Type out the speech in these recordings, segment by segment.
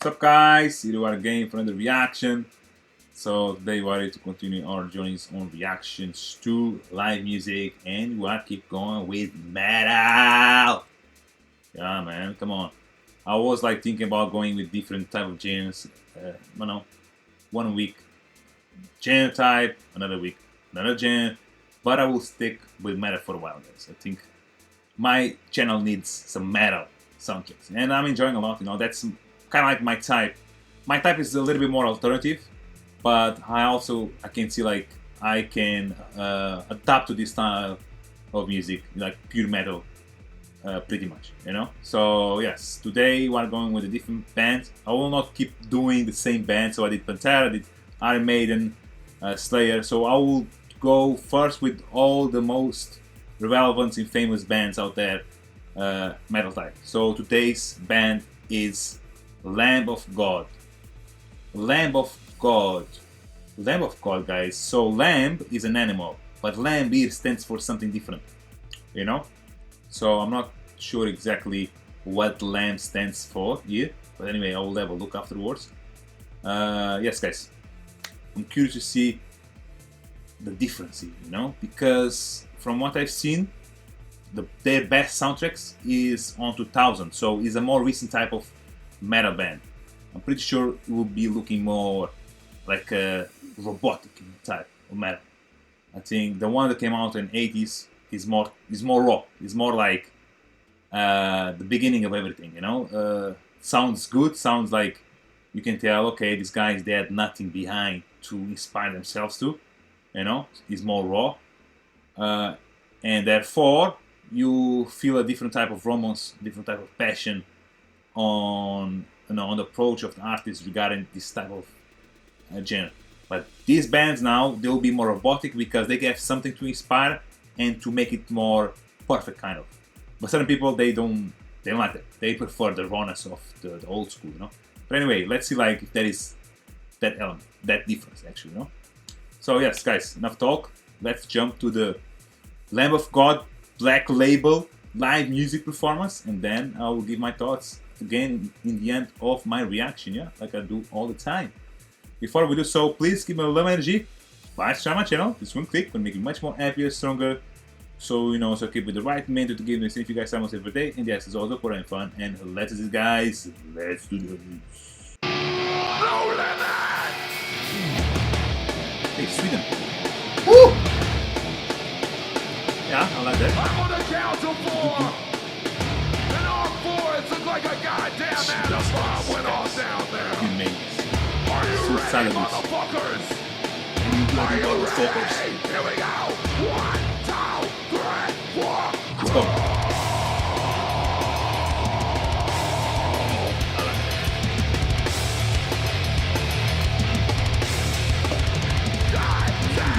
What's up, guys? Here we are again for another reaction. So today we are ready to continue our journeys on reactions to live music, and we are keep going with metal. Yeah, man, come on. I was like thinking about going with different type of genres. You know, one week genre type, another week another genre, but I will stick with metal for a while, guys. I think my channel needs some metal soundtracks, and I'm enjoying a lot. You know, that's kind of like my type. My type is a little bit more alternative, but I can see like I can adapt to this style of music, like pure metal, pretty much. You know. So yes, today we're going with a different band. I will not keep doing the same band. So I did Pantera, I did Iron Maiden, Slayer. So I will go first with all the most relevant and famous bands out there, metal type. So today's band is Lamb of God. Lamb of God. Lamb of God, guys. So lamb is an animal, but lamb here stands for something different. You know? So I'm not sure exactly what lamb stands for here. But anyway, I will have a look afterwards. Yes, guys. I'm curious to see the difference here, you know? Because from what I've seen, their best soundtracks is on 2000, so it's a more recent type of metal band. I'm pretty sure it will be looking more like a robotic type of metal. I think the one that came out in 80s is more raw. It's more like the beginning of everything, you know. Sounds good. Sounds like you can tell, okay, these guys they had nothing behind to inspire themselves to, you know. It's more raw, and therefore you feel a different type of romance, different type of passion on on the approach of the artist regarding this type of genre. But these bands now they will be more robotic because they have something to inspire and to make it more perfect, kind of. But certain people they don't like that. They prefer the rawness of the old school, you know. But anyway, let's see like if there is that element, that difference actually, you know. So yes, guys, enough talk. Let's jump to the Lamb of God Black Label live music performance, and then I will give my thoughts again in the end of my reaction, yeah, like I do all the time. Before we do so, please give me a little energy. Like, subscribe my channel. This one click will make you much more happier, stronger. So so keep with the right mentor to give me if you guys almost every day. And yes, it's also for having fun. And let's do this, guys. Let's do this. No limit! Hey, Sweden. Woo! Yeah, I like that. I'm on the count of four. And all four, it looked like a goddamn atom bomb went off down there. You made Are you suicide ready, abuse. motherfuckers? You Are bloody you motherfuckers. ready? Here we go. 1, 2, 3, 4. Let's go.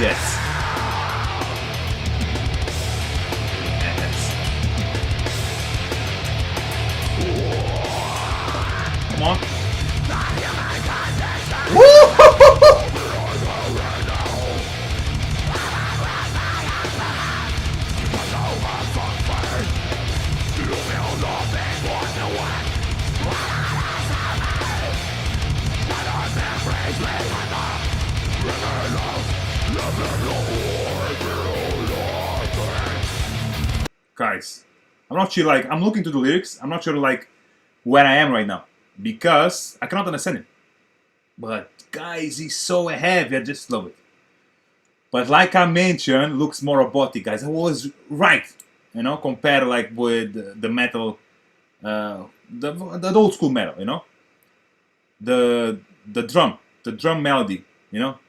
Yes. Yes. Come on. Woo! Guys, I'm not sure, like, I'm looking to the lyrics, I'm not sure, like, where I am right now, because I cannot understand it. But, guys, he's so heavy, I just love it. But like I mentioned, looks more robotic, guys. I was right, you know, compared, like, with the metal, the old school metal, you know? The drum melody, you know?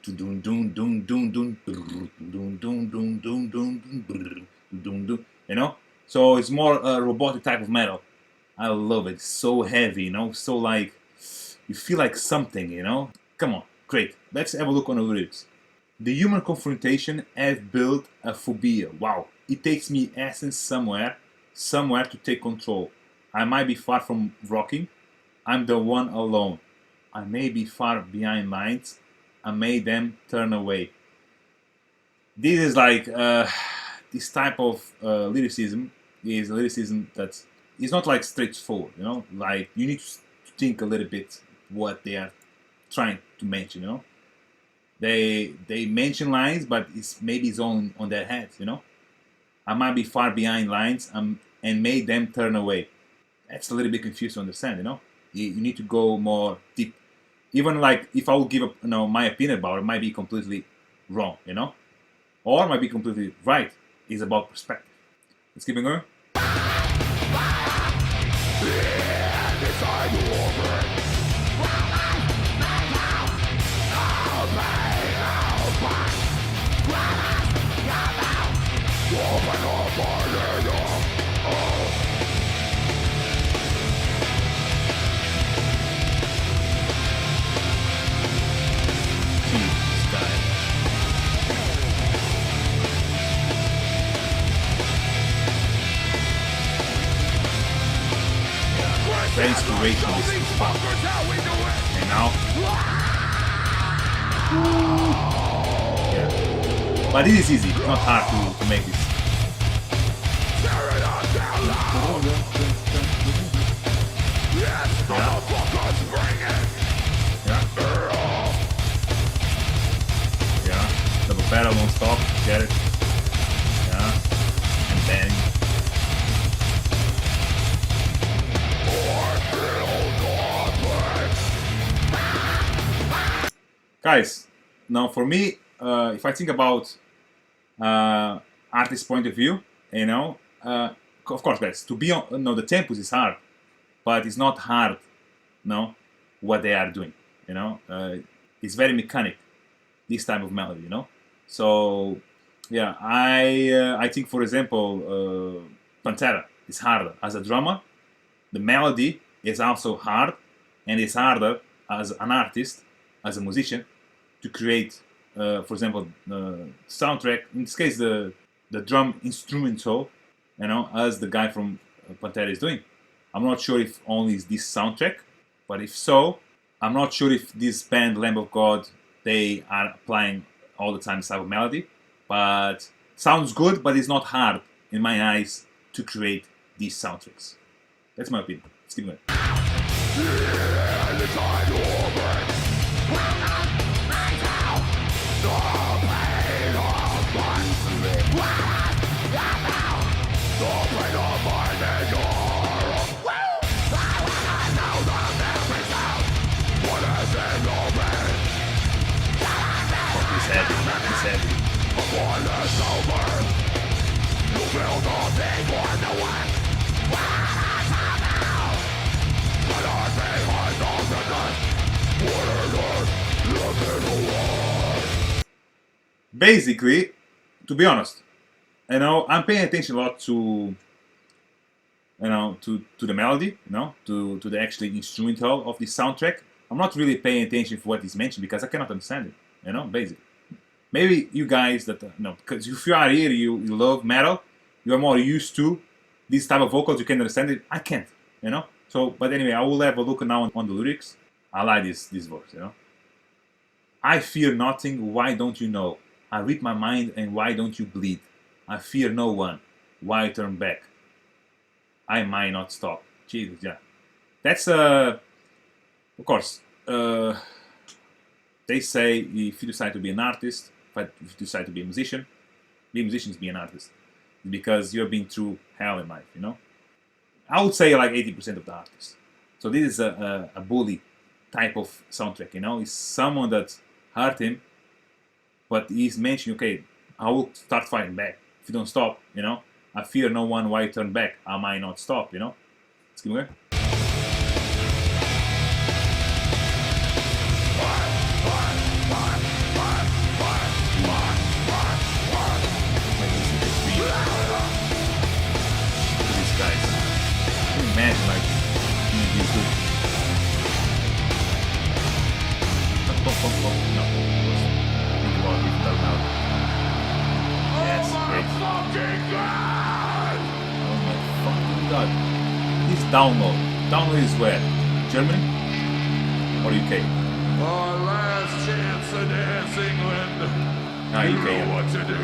You know? So it's more a robotic type of metal. I love it. So heavy, you know? So like, you feel like something, you know? Come on, great. Let's have a look on the lyrics. The human confrontation have built a phobia. Wow. It takes me essence somewhere to take control. I might be far from rocking. I'm the one alone. I may be far behind lines. I made them turn away. This is like this type of lyricism is a lyricism that is not like straightforward, you know. Like you need to think a little bit what they are trying to mention, you know. They mention lines, but it's on their heads, you know. I might be far behind lines and made them turn away. That's a little bit confused to understand, you know. You need to go more deep. Even like if I will give my opinion about it, might be completely wrong, you know, or might be completely right. It's about perspective. Let's keep it going. Very inspirational, this spot. And now, yeah. But it is easy. It's not hard to make this. Yeah. Double pedal, won't stop. Get it. Yeah. And then. Guys, now for me, if I think about artist point of view, you know, of course, guys, to be on, the tempos is hard, but it's not hard, what they are doing, you know. It's very mechanic, this type of melody, you know. So, yeah, I think, for example, Pantera is harder as a drummer. The melody is also hard, and it's harder as an artist, as a musician, to create, for example, the soundtrack. In this case, the drum instrumental, you know, as the guy from Pantera is doing. I'm not sure if only is this soundtrack, but if so, I'm not sure if this band Lamb of God, they are applying all the time this type of melody, but sounds good, but it's not hard in my eyes to create these soundtracks. That's my opinion. Let's keep going. He's heavy. Basically, to be honest, you know, I'm paying attention a lot to, you know, to the melody, you know, to the actually instrumental of this soundtrack. I'm not really paying attention for what is mentioned because I cannot understand it, you know, basically. Maybe you guys that, because if you are here, you love metal, you are more used to this type of vocals, you can understand it. I can't, you know. So, but anyway, I will have a look now on the lyrics. I like this verse, you know. I fear nothing, why don't you know? I read my mind and why don't you bleed? I fear no one, why turn back? I might not stop. Jesus, yeah. That's, of course, they say if you decide to be an artist, but if you decide to be a musician, be musicians, be an artist. Because you've been through hell in life, you know? I would say like 80% of the artists. So this is a bully type of soundtrack, you know? It's someone that hurt him, but he's mentioning, okay, I will start fighting back. If you don't stop, you know? I fear no one, why turn back? I might not stop, you know? Let's keep going. Imagine like these good. No. Think about it out. Yes, great. Oh my fucking god. This download. Download is where? Germany? Or UK? Our last chance to dance, England. Ah, You UK. know what to do.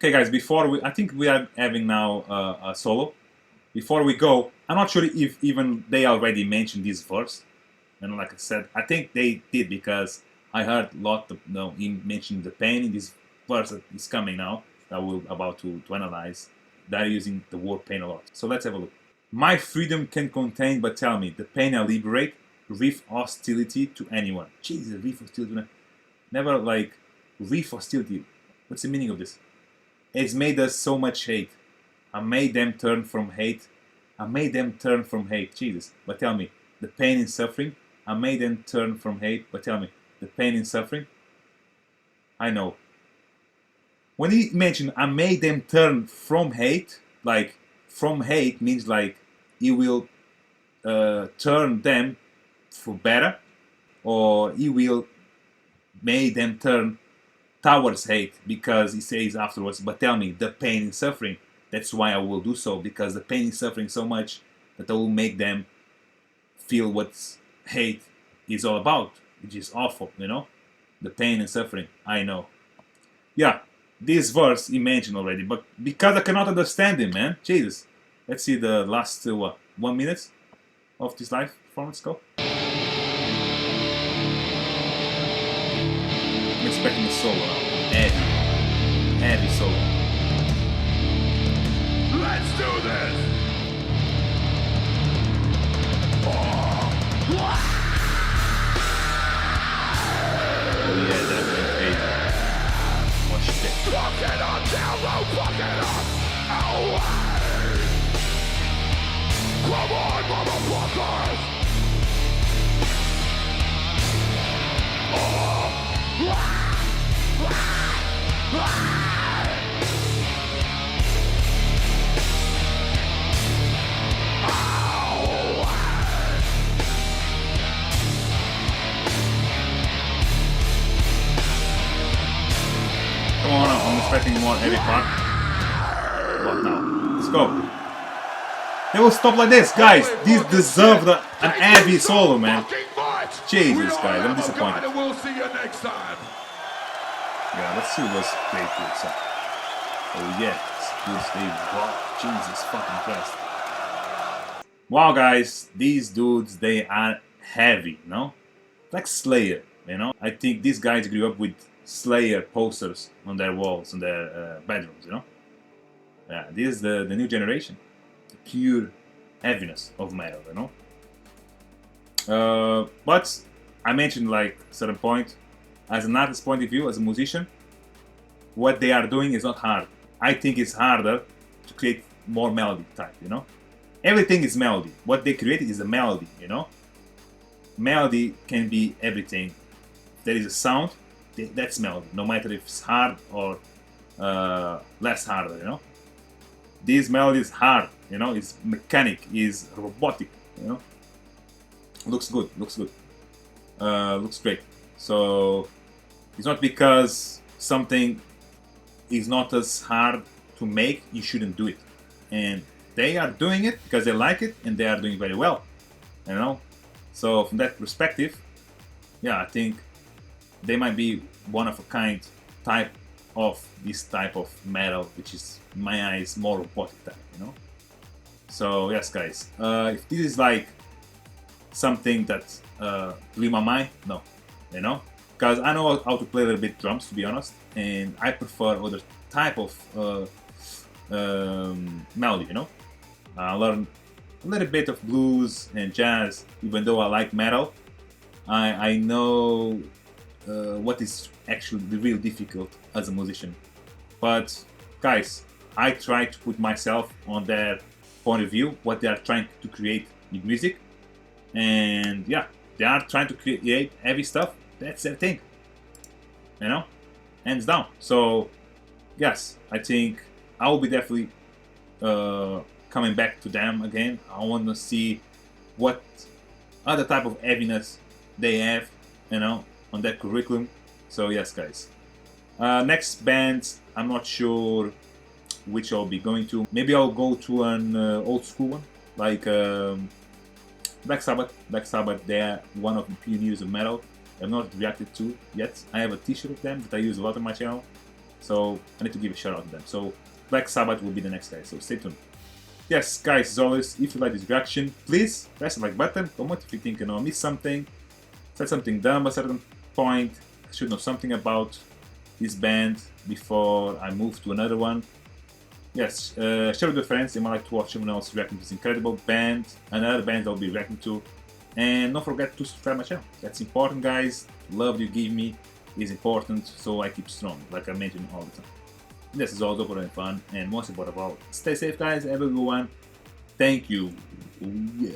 Okay, guys, I think we are having now a solo. Before we go, I'm not sure if even they already mentioned this verse. And like I said, I think they did because I heard a lot of him mentioning the pain in this verse that is coming now that we're about to analyze. They're using the word pain a lot. So let's have a look. My freedom can contain, but tell me, the pain I liberate, reef hostility to anyone. Jesus, reef hostility. Never like reef hostility. What's the meaning of this? It's made us so much hate. I made them turn from hate. I made them turn from hate. Jesus. But tell me, the pain and suffering. I made them turn from hate. But tell me, the pain and suffering. I know. When he mentioned I made them turn from hate, like from hate means like he will turn them for better, or he will make them turn towards hate, because he says afterwards, but tell me, the pain and suffering, that's why I will do so, because the pain and suffering so much that I will make them feel what hate is all about, which is awful, you know? The pain and suffering, I know. Yeah, this verse he mentioned already, but because I cannot understand him, man, Jesus. Let's see the last, 1 minute of this live performance, go. I'm expecting a solo now. Heavy solo. Let's do this! Oh yeah, that went crazy. Oh shit. Fuck it up, down low, fuck it up! Away! Come on, motherfuckers! Come on, I'm expecting more heavy part. What now? Let's go. They will stop like this, guys. These deserve an heavy solo, man. Jesus, guys, I'm disappointed. We'll see you next time. Yeah, let's see what's played to it. Oh yeah, it's good stage. Wow, Jesus fucking Christ. Wow, guys, these dudes, they are heavy, you know? Like Slayer, you know? I think these guys grew up with Slayer posters on their walls, on their bedrooms, you know? Yeah, this is the new generation. The pure heaviness of metal, you know? But I mentioned, like, a certain point, as an artist's point of view, as a musician, what they are doing is not hard. I think it's harder to create more melody type, you know? Everything is melody. What they created is a melody, you know? Melody can be everything. There is a sound, that's melody, no matter if it's hard or less harder, you know? This melody is hard, you know? It's mechanic, it's robotic, you know? Looks good, looks good. Looks great. So it's not because something is not as hard to make, you shouldn't do it. And they are doing it because they like it, and they are doing very well, you know. So from that perspective, yeah, I think they might be one of a kind type of this type of metal, which is in my eyes more robotic type, you know. So yes, guys, if this is like something that blew my mind, no, you know, because I know how to play a little bit drums, to be honest, and I prefer other type of melody, you know. I learned a little bit of blues and jazz, even though I like metal. I know what is actually real difficult as a musician. But guys, I try to put myself on their point of view, what they are trying to create with music. And yeah, they are trying to create heavy stuff. That's their thing, you know, hands down. So yes, I think I will be definitely coming back to them again. I want to see what other type of heaviness they have, you know, on that curriculum. So yes, guys. Next band, I'm not sure which I'll be going to. Maybe I'll go to an old school one, like Black Sabbath. Black Sabbath, they're one of the pioneers of metal. I've not reacted to yet. I have a t-shirt of them that I use a lot on my channel. So I need to give a shout out to them. So Black Sabbath will be the next guy, so stay tuned. Yes, guys, as always, if you like this reaction, please press the like button. Comment if you think I missed something, said something dumb at a certain point. I should know something about this band before I move to another one. Yes, share with your friends. They might like to watch someone else reacting to this incredible band and other bands I'll be reacting to. And don't forget to subscribe my channel. That's important, guys. Love you give me is important, so I keep strong, like I mention all the time. This is all over and fun, and most important of all, stay safe, guys. Have a good one. Thank you. Ooh, yeah.